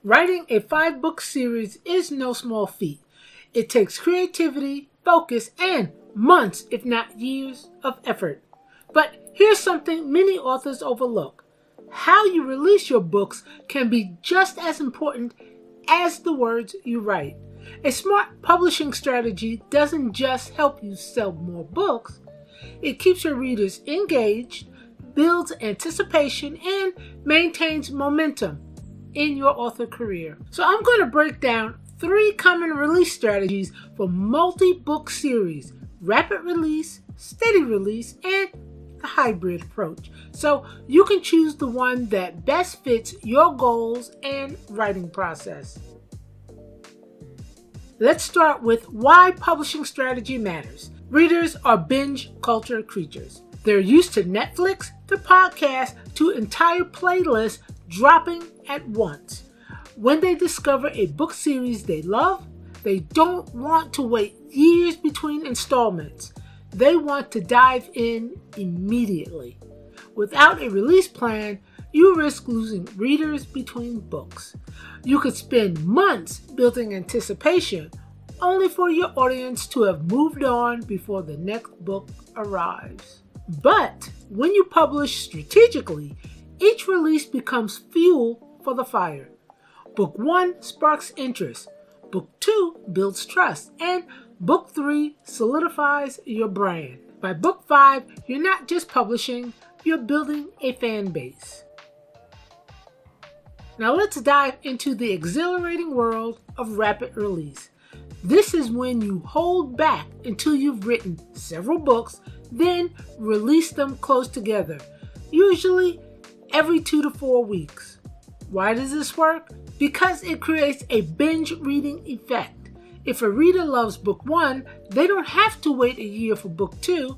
Writing a 5-book series is no small feat. It takes creativity, focus, and months, if not years, of effort. But here's something many authors overlook. How you release your books can be just as important as the words you write. A smart publishing strategy doesn't just help you sell more books, it keeps your readers engaged, builds anticipation, and maintains momentum in your author career. So I'm going to break down 3 common release strategies for multi-book series: rapid release, steady release, and the hybrid approach. So you can choose the one that best fits your goals and writing process. Let's start with why publishing strategy matters. Readers are binge culture creatures. They're used to Netflix, to podcasts, to entire playlists dropping at once. When they discover a book series they love, they don't want to wait years between installments. They want to dive in immediately. Without a release plan, you risk losing readers between books. You could spend months building anticipation, only for your audience to have moved on before the next book arrives. But when you publish strategically, each release becomes fuel for the fire. Book 1 sparks interest, Book 2 builds trust, and Book 3 solidifies your brand. By Book 5, you're not just publishing, you're building a fan base. Now let's dive into the exhilarating world of rapid release. This is when you hold back until you've written several books, then release them close together, usually every 2 to 4 weeks. Why does this work? Because it creates a binge reading effect. If a reader loves Book 1, they don't have to wait a year for Book 2.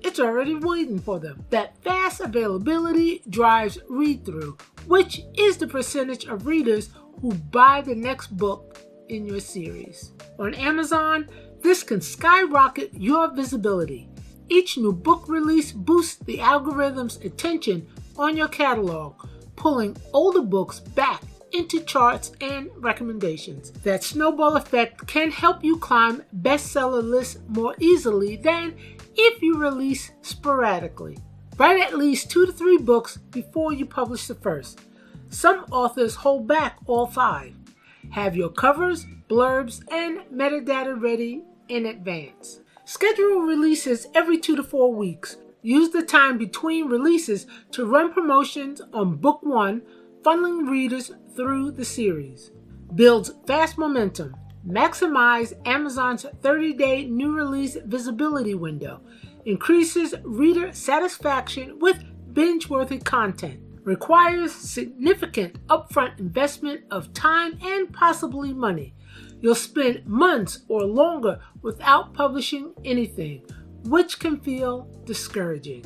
It's already waiting for them. That fast availability drives read-through, which is the percentage of readers who buy the next book in your series. On Amazon, this can skyrocket your visibility. Each new book release boosts the algorithm's attention on your catalog, pulling older books back into charts and recommendations. That snowball effect can help you climb bestseller lists more easily than if you release sporadically. Write at least 2 to 3 books before you publish the first. Some authors hold back all 5. Have your covers, blurbs, and metadata ready in advance. Schedule releases every 2 to 4 weeks. Use the time between releases to run promotions on Book 1, funneling readers through the series. Builds fast momentum. Maximize Amazon's 30-day new release visibility window. Increases reader satisfaction with binge-worthy content. Requires significant upfront investment of time and possibly money. You'll spend months or longer without publishing anything, which can feel discouraging.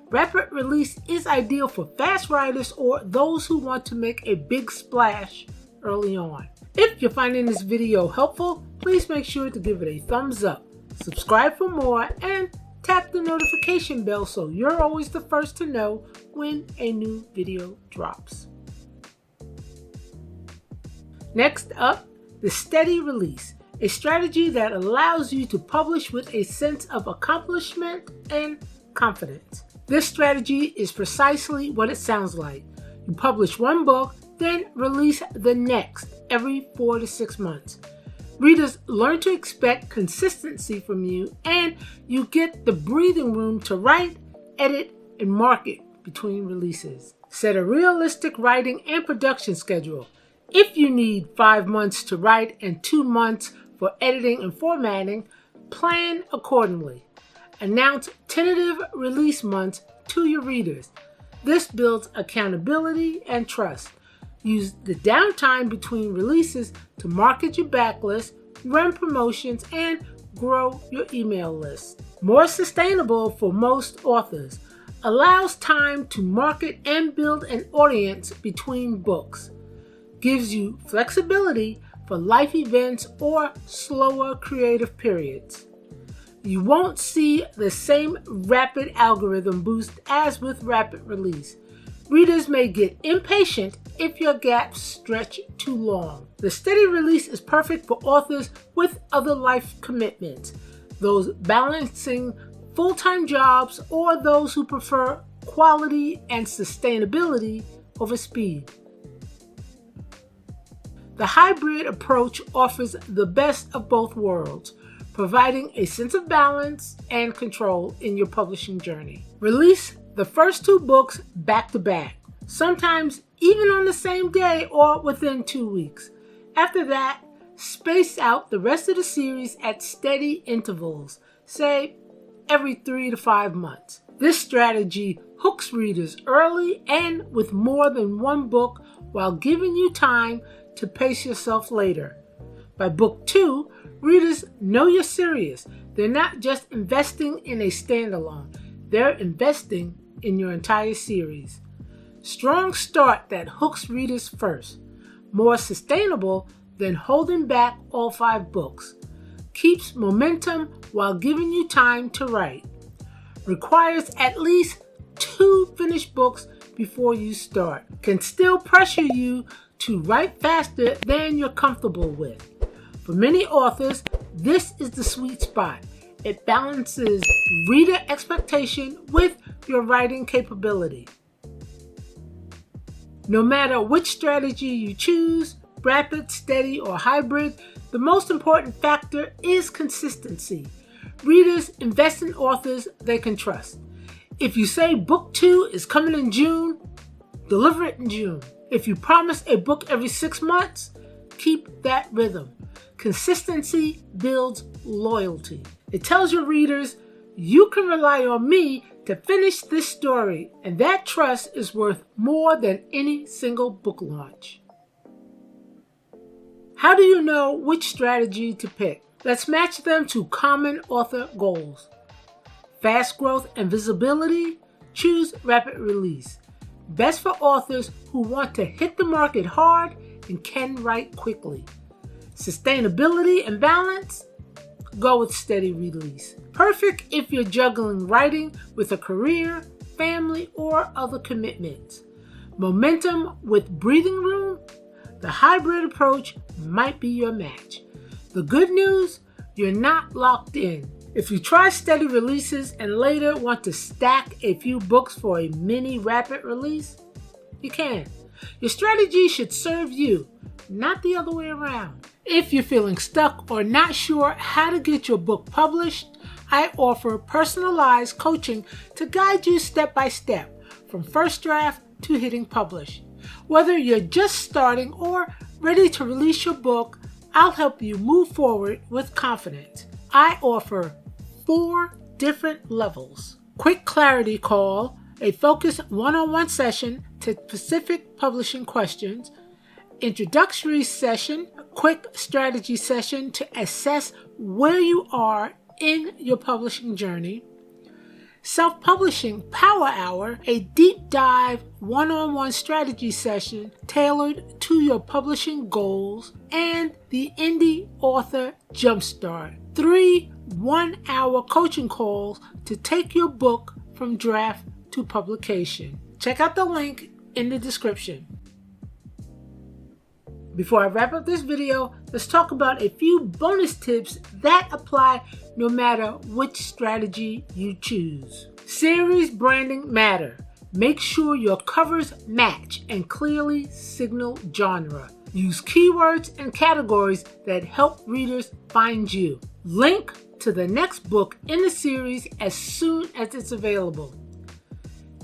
Rapid release is ideal for fast writers or those who want to make a big splash early on. If you're finding this video helpful, please make sure to give it a thumbs up, subscribe for more, and tap the notification bell so you're always the first to know when a new video drops. Next up, the steady release, a strategy that allows you to publish with a sense of accomplishment and confidence. This strategy is precisely what it sounds like. You publish one book, then release the next every 4 to 6 months. Readers learn to expect consistency from you, and you get the breathing room to write, edit, and market between releases. Set a realistic writing and production schedule. If you need 5 months to write and 2 months for editing and formatting, plan accordingly. Announce tentative release months to your readers. This builds accountability and trust. Use the downtime between releases to market your backlist, run promotions, and grow your email list. More sustainable for most authors. Allows time to market and build an audience between books. Gives you flexibility for life events or slower creative periods. You won't see the same rapid algorithm boost as with rapid release. Readers may get impatient if your gaps stretch too long. The steady release is perfect for authors with other life commitments, those balancing full-time jobs, or those who prefer quality and sustainability over speed. The hybrid approach offers the best of both worlds, providing a sense of balance and control in your publishing journey. Release the first 2 books back to back, sometimes even on the same day or within 2 weeks. After that, space out the rest of the series at steady intervals, say every 3 to 5 months. This strategy hooks readers early and with more than one book while giving you time to pace yourself later. By book 2, readers know you're serious. They're not just investing in a standalone, they're investing in your entire series. Strong start that hooks readers first. More sustainable than holding back all 5 books. Keeps momentum while giving you time to write. Requires at least 2 finished books before you start. Can still pressure you to write faster than you're comfortable with. For many authors, this is the sweet spot. It balances reader expectation with your writing capability. No matter which strategy you choose, rapid, steady, or hybrid, the most important factor is consistency. Readers invest in authors they can trust. If you say book 2 is coming in June, deliver it in June. If you promise a book every 6 months, keep that rhythm. Consistency builds loyalty. It tells your readers, you can rely on me to finish this story, and that trust is worth more than any single book launch. How do you know which strategy to pick? Let's match them to common author goals. Fast growth and visibility, choose rapid release. Best for authors who want to hit the market hard and can write quickly. Sustainability and balance, go with steady release. Perfect if you're juggling writing with a career, family, or other commitments. Momentum with breathing room, the hybrid approach might be your match. The good news, you're not locked in. If you try steady releases and later want to stack a few books for a mini rapid release, you can. Your strategy should serve you, not the other way around. If you're feeling stuck or not sure how to get your book published, I offer personalized coaching to guide you step by step from first draft to hitting publish. Whether you're just starting or ready to release your book, I'll help you move forward with confidence. I offer 4 different levels. Quick clarity call, a focused one-on-one session to specific publishing questions, introductory session, quick strategy session to assess where you are in your publishing journey, self-publishing power hour, a deep dive one-on-one strategy session tailored to your publishing goals, and the Indie Author Jumpstart, 3 one-hour coaching calls to take your book from draft to publication. Check out the link in the description. Before I wrap up this video, let's talk about a few bonus tips that apply no matter which strategy you choose. Series branding matter. Make sure your covers match and clearly signal genre. Use keywords and categories that help readers find you. Link to the next book in the series as soon as it's available.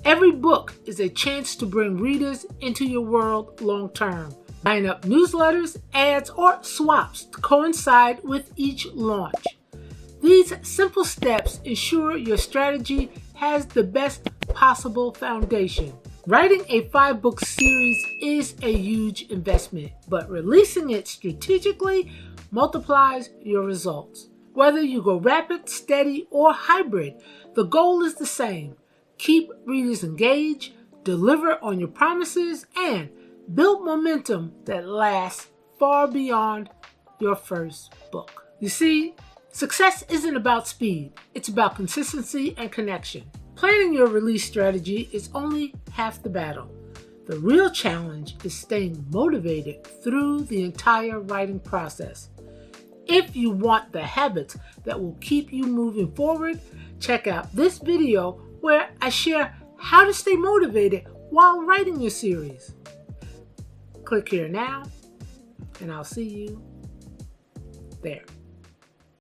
Every book is a chance to bring readers into your world long term. Line up newsletters, ads, or swaps to coincide with each launch. These simple steps ensure your strategy has the best possible foundation. Writing a 5-book series is a huge investment, but releasing it strategically multiplies your results. Whether you go rapid, steady, or hybrid, the goal is the same. Keep readers engaged, deliver on your promises, and build momentum that lasts far beyond your first book. You see, success isn't about speed, it's about consistency and connection. Planning your release strategy is only half the battle. The real challenge is staying motivated through the entire writing process. If you want the habits that will keep you moving forward, check out this video where I share how to stay motivated while writing your series. Click here now, and I'll see you there.